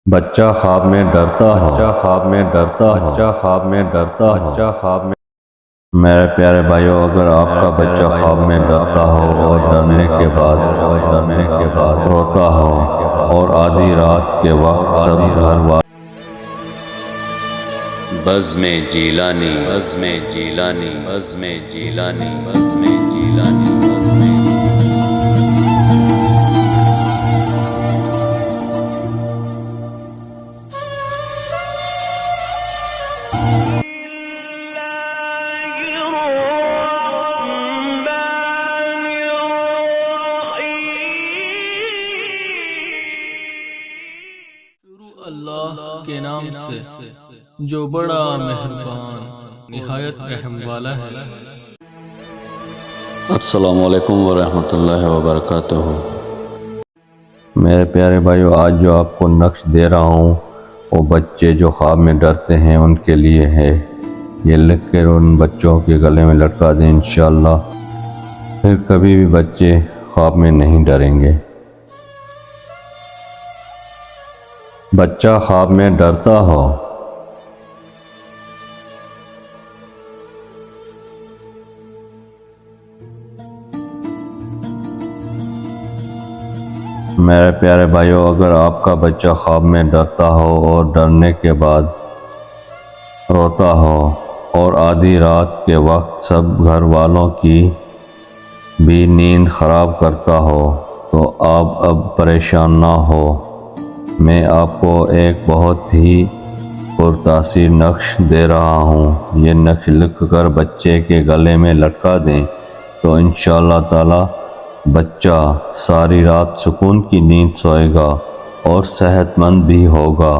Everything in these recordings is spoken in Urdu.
بچہ خواب میں ڈرتا ہو، بچہ خواب میں ڈرتا ہو، بچہ خواب میں ڈرتا ہو، بچہ خواب میں میرے پیارے بھائیو، اگر آپ کا بچہ خواب میں ڈرتا ہو اور ڈرنے کے بعد روتا ہو اور آدھی رات کے وقت سب گھر والے بزم جیلانی، بزم جیلانی، بزم جیلانی، بزم جیلانی، بزم اللہ کے نام سے جو بڑا مہربان نہایت رحم والا ہے۔ السلام علیکم ورحمۃ اللہ وبرکاتہ۔ میرے پیارے بھائیو، آج جو آپ کو نقش دے رہا ہوں وہ بچے جو خواب میں ڈرتے ہیں ان کے لیے ہے۔ یہ لکھ کر ان بچوں کے گلے میں لٹکا دیں، انشاءاللہ پھر کبھی بھی بچے خواب میں نہیں ڈریں گے۔ بچہ خواب میں ڈرتا ہو، میرے پیارے بھائیو، اگر آپ کا بچہ خواب میں ڈرتا ہو اور ڈرنے کے بعد روتا ہو اور آدھی رات کے وقت سب گھر والوں کی بھی نیند خراب کرتا ہو تو آپ اب پریشان نہ ہو۔ میں آپ کو ایک بہت ہی پرتاثیر نقش دے رہا ہوں۔ یہ نقش لکھ کر بچے کے گلے میں لٹکا دیں تو انشاءاللہ تعالی بچہ ساری رات سکون کی نیند سوئے گا اور صحت مند بھی ہوگا۔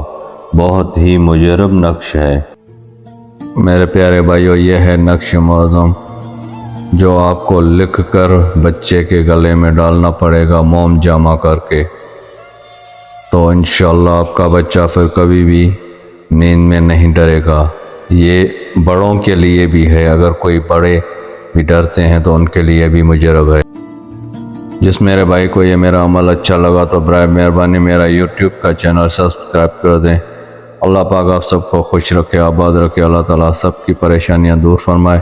بہت ہی مجرب نقش ہے میرے پیارے بھائیو، یہ ہے نقش معظم جو آپ کو لکھ کر بچے کے گلے میں ڈالنا پڑے گا موم جامع کر کے، تو انشاءاللہ آپ کا بچہ پھر کبھی بھی نیند میں نہیں ڈرے گا۔ یہ بڑوں کے لیے بھی ہے، اگر کوئی بڑے بھی ڈرتے ہیں تو ان کے لیے بھی مجرب ہے۔ جس میرے بھائی کو یہ میرا عمل اچھا لگا تو برائے مہربانی میرا یوٹیوب کا چینل سبسکرائب کر دیں۔ اللہ پاک آپ سب کو خوش رکھے، آباد رکھے، اللہ تعالیٰ سب کی پریشانیاں دور فرمائے۔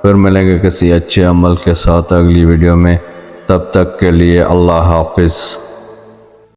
پھر ملیں گے کسی اچھے عمل کے ساتھ اگلی ویڈیو میں، تب تک کے لیے اللہ حافظ۔